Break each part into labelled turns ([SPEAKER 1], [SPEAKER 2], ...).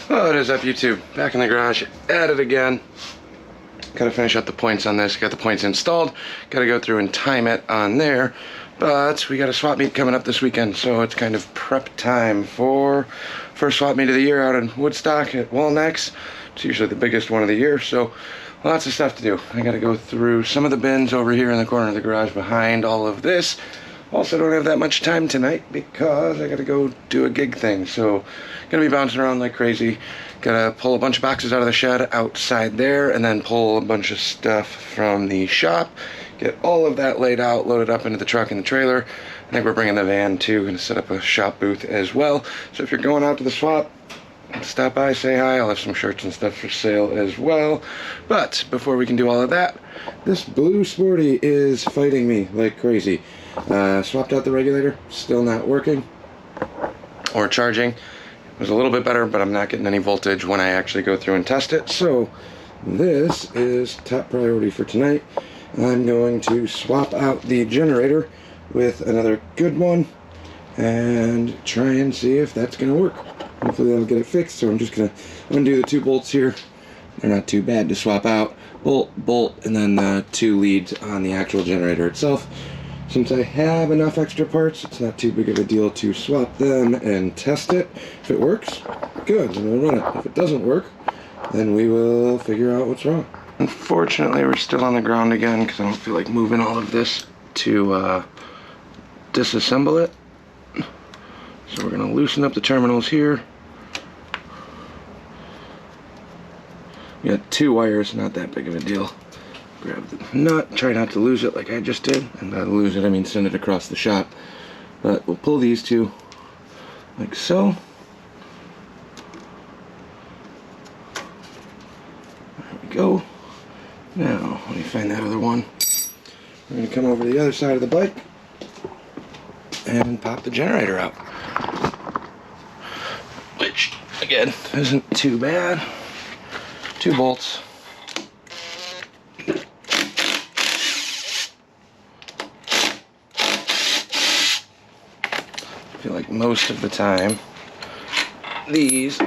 [SPEAKER 1] What is up, YouTube? Back in the garage at it again. Gotta finish up the points on this. Got the points installed. Gotta go through and time it on there. But we got a swap meet coming up this weekend, so it's kind of prep time for first swap meet of the year out in Woodstock at Walnex. It's usually the biggest one of the year, so lots of stuff to do. I gotta go through some of the bins over here in the corner of the garage behind all of this. Also don't have that much time tonight because I gotta go do a gig thing, so gonna be bouncing around like crazy. Gotta pull a bunch of boxes out of the shed outside there and then pull a bunch of stuff from the shop, get all of that laid out, loaded up into the truck and the trailer. I think we're bringing the van too, gonna set up a shop booth as well. So if you're going out to the swap, stop by, say hi. I'll have some shirts and stuff for sale as well. But before we can do all of that, this blue Sporty is fighting me like crazy. Swapped out the regulator, still not working or charging. It was a little bit better, but I'm not getting any voltage when I actually go through and test it. So this is top priority for tonight. I'm going to swap out the generator with another good one and try and see if that's going to work. Hopefully that'll get it fixed. So I'm just going to undo the two bolts here. They're not too bad to swap out. Bolt, and then the two leads on the actual generator itself. Since I have enough extra parts, it's not too big of a deal to swap them and test it. If it works, good, then we'll run it. If it doesn't work, then we will figure out what's wrong. Unfortunately, we're still on the ground again because I don't feel like moving all of this to disassemble it. So we're going to loosen up the terminals here. We got two wires, not that big of a deal. Grab the nut, try not to lose it like I just did, and by lose it I mean send it across the shop. But we'll pull these two like so. There we go. Now let me find that other one. We're going to come over to the other side of the bike and pop the generator out, which again isn't too bad. Two bolts. I feel like most of the time these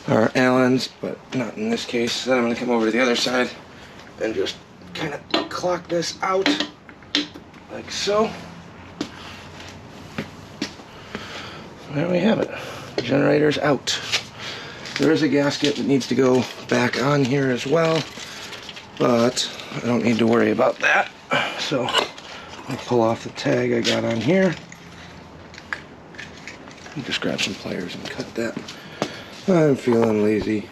[SPEAKER 1] are Allen's, but not in this case. Then I'm going to come over to the other side and just kind of clock this out like so. There we have it. The generator's out. There is a gasket that needs to go back on here as well, but I don't need to worry about that. So I'll pull off the tag I got on here. And just grab some pliers and cut that. I'm feeling lazy.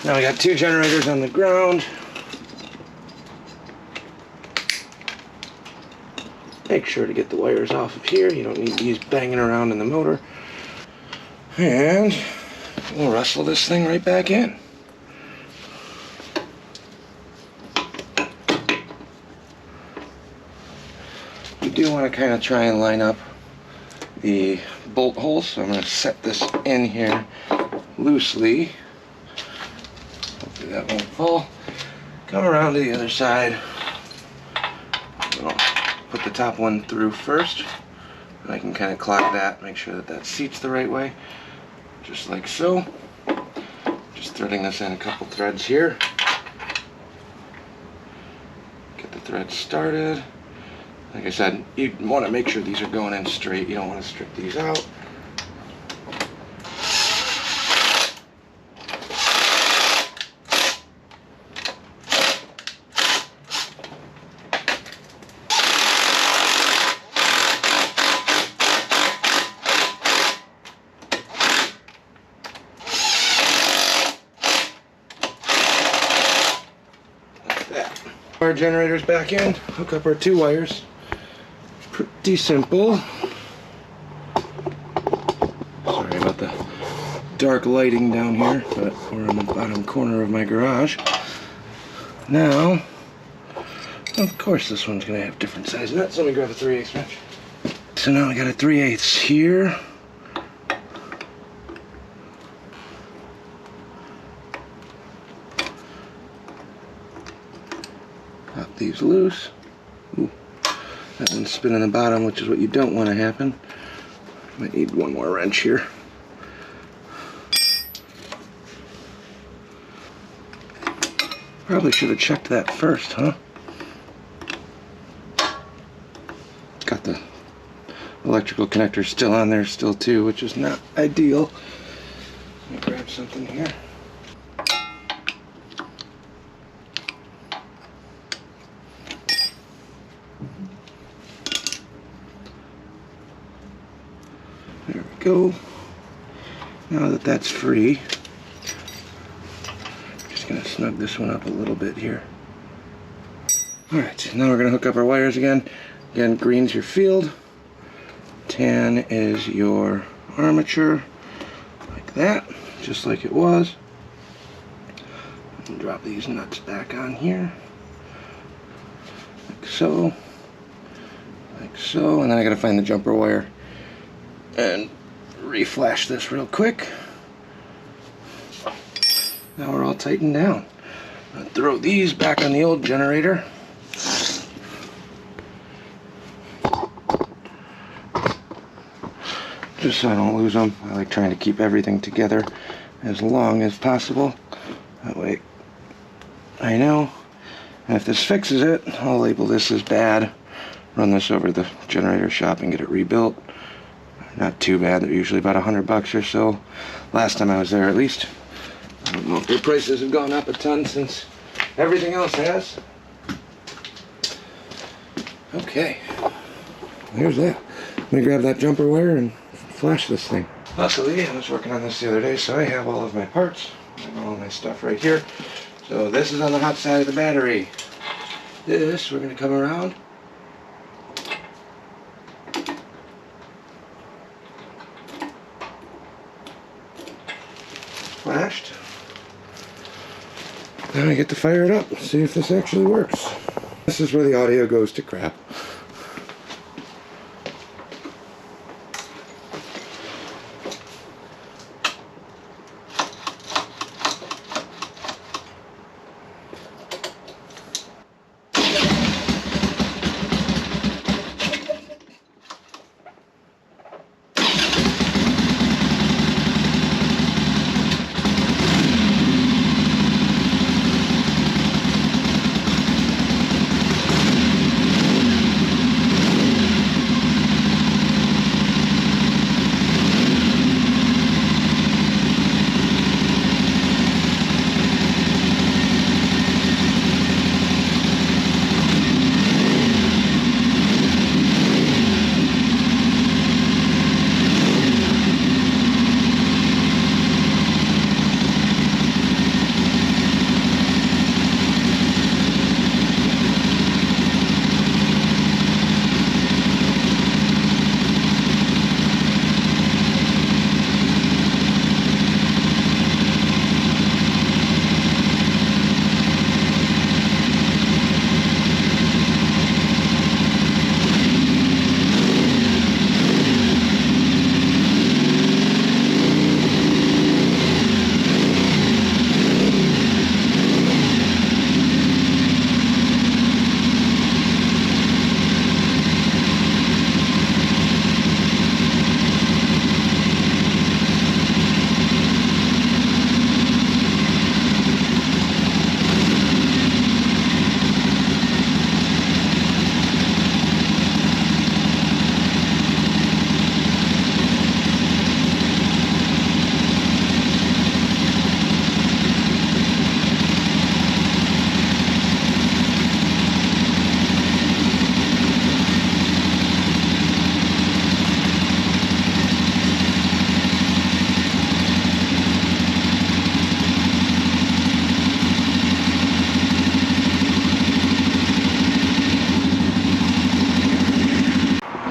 [SPEAKER 1] Now we got two generators on the ground. Make sure to get the wires off of here. You don't need these banging around in the motor. And we'll wrestle this thing right back in. You do want to kind of try and line up the bolt holes, so I'm going to set this in here loosely. Hopefully that won't fall. Come around to the other side. I'll put the top one through first, and I can kind of clock that, make sure that that seats the right way, just like so. Just threading this in a couple threads here. Get the threads started. Like I said, you want to make sure these are going in straight. You don't want to strip these out. Like that. Our generator's back in. Hook up our two wires. Pretty simple. Sorry about the dark lighting down here, but we're in the bottom corner of my garage. Now, of course this one's going to have different size nuts. Let me grab a 3/8 wrench. So now I got a 3/8 here. Pop these loose. Ooh. That one's spinning the bottom, which is what you don't want to happen. Might need one more wrench here. Probably should have checked that first, huh? Got the electrical connector still on there still too, which is not ideal. Let me grab something here. There we go. Now that that's free, I'm just going to snug this one up a little bit here. Alright, now we're going to hook up our wires again. Again, green's your field, tan is your armature, like that, just like it was. And drop these nuts back on here, like so, and then I got to find the jumper wire and reflash this real quick. Now we're all tightened down. I'm gonna throw these back on the old generator. Just so I don't lose them. I like trying to keep everything together as long as possible. That way I know. And if this fixes it, I'll label this as bad. Run this over to the generator shop and get it rebuilt. Not too bad. They're usually about $100 or so. Last time I was there, at least. I don't know if their prices have gone up a ton since everything else has. Okay. There's that. Let me grab that jumper wire and flash this thing. Luckily, I was working on this the other day, so I have all of my parts. I have all my stuff right here. So this is on the hot side of the battery. This, we're going to come around. Flashed. Now I get to fire it up, see if this actually works. This is where the audio goes to crap.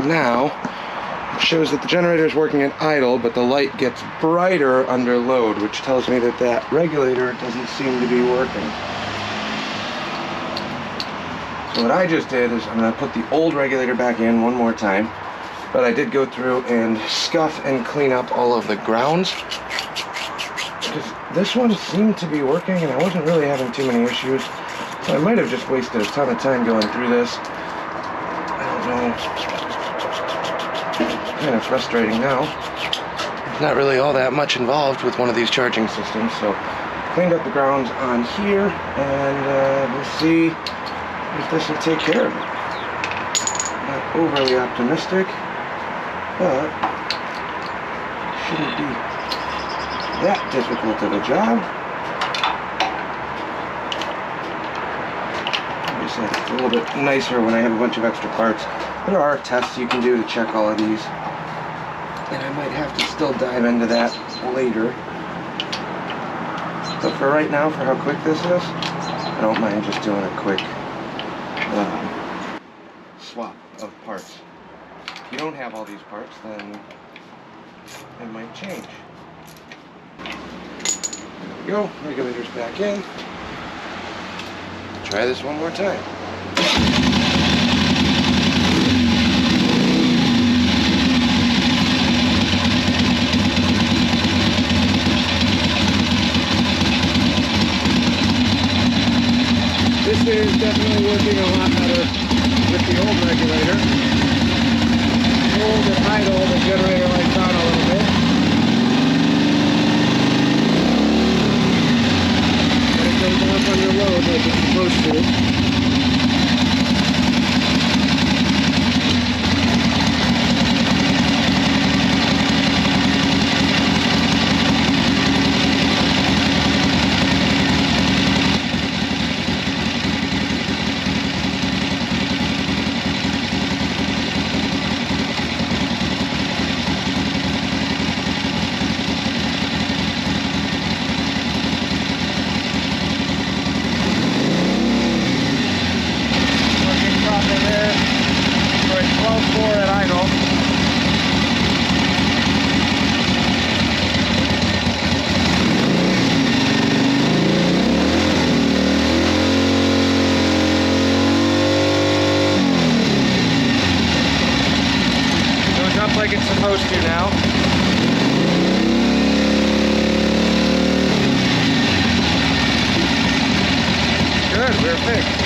[SPEAKER 1] Now, it shows that the generator is working at idle, but the light gets brighter under load, which tells me that that regulator doesn't seem to be working. So what I just did is I'm going to put the old regulator back in one more time, but I did go through and scuff and clean up all of the grounds, because this one seemed to be working and I wasn't really having too many issues. So I might have just wasted a ton of time going through this. I don't know. kind of frustrating now. There's not really all that much involved with one of these charging systems, so cleaned up the grounds on here, and we'll see if this will take care of it. Not overly optimistic, but shouldn't be that difficult of a job. Obviously, it's a little bit nicer when I have a bunch of extra parts. There are tests you can do to check all of these, and I might have to still dive into that later. But for right now, for how quick this is, I don't mind just doing a quick swap of parts. If you don't have all these parts, then it might change. There we go, regulators back in. Try this one more time. This is definitely working a lot better with the old regulator. Hold and idle, the generator lights on a little bit. But it goes off under load like it's supposed to. Like it's supposed to now. Good, we're fixed.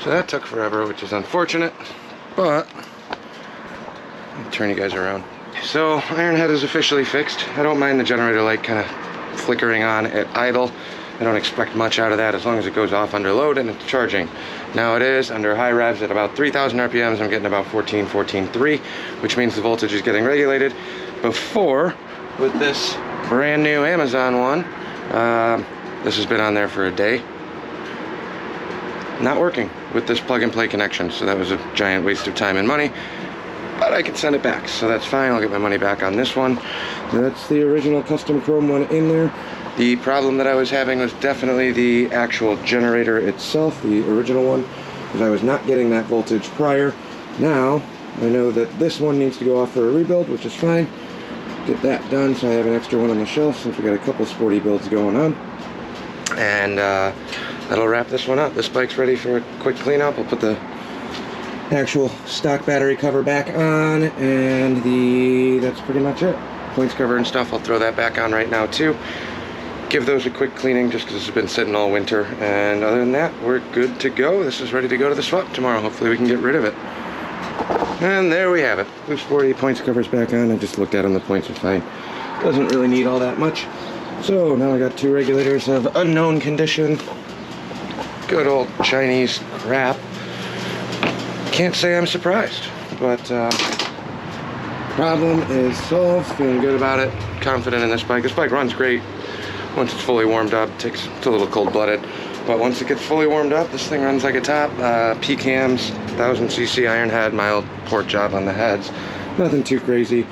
[SPEAKER 1] So that took forever, which is unfortunate, but I'll turn you guys around. So ironhead is officially fixed. I don't mind the generator light kind of flickering on at idle. I don't expect much out of that as long as it goes off under load and it's charging. Now it is under high revs at about 3,000 RPMs. I'm getting about 14.3, which means the voltage is getting regulated. Before, with this brand new Amazon one, this has been on there for a day. Not working with this plug and play connection, so that was a giant waste of time and money, but I can send it back, so that's fine. I'll get my money back on this one. That's the original custom chrome one in there. The problem that I was having was definitely the actual generator itself, the original one, because I was not getting that voltage prior. Now I know that this one needs to go off for a rebuild, which is fine. Get that done so I have an extra one on the shelf since we got a couple sporty builds going on, and that'll wrap this one up. This bike's ready for a quick cleanup. I'll put the actual stock battery cover back on, and that's pretty much it. Points cover and stuff, I'll throw that back on right now too. Give those a quick cleaning just because it's been sitting all winter, and other than that, we're good to go. This is ready to go to the swap tomorrow. Hopefully we can get rid of it. And there we have it. Blue Sporty points covers back on. I just looked at them, the points are fine. Doesn't really need all that much. So now I got two regulators of unknown condition. Good old Chinese crap. Can't say I'm surprised, but problem is solved. Feeling good about it. Confident in this bike. This bike runs great once it's fully warmed up. It's a little cold-blooded, but once it gets fully warmed up, this thing runs like a top. P-cams, 1000cc ironhead, mild port job on the heads. Nothing too crazy.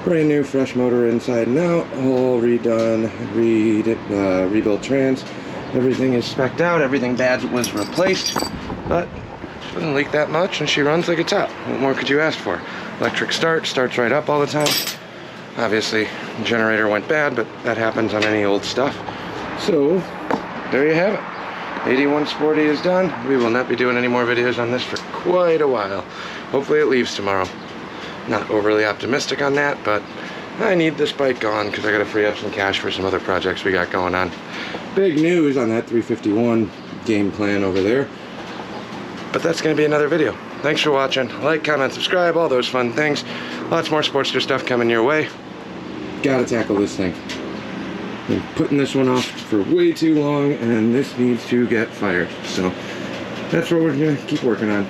[SPEAKER 1] Brand new, fresh motor inside and out. All redone, rebuilt trans. Everything is spec'd out. Everything bad was replaced, but she doesn't leak that much, and she runs like a top. What more could you ask for? Electric start, starts right up all the time. Obviously, the generator went bad, but that happens on any old stuff. So, there you have it. 81 Sporty is done. We will not be doing any more videos on this for quite a while. Hopefully it leaves tomorrow. Not overly optimistic on that, but I need this bike gone because I got to free up some cash for some other projects we got going on. Big news on that 351 game plan over there. But that's going to be another video. Thanks for watching. Like, comment, subscribe, all those fun things. Lots more Sportster stuff coming your way. Gotta tackle this thing. Been putting this one off for way too long, and this needs to get fired. So that's what we're going to keep working on.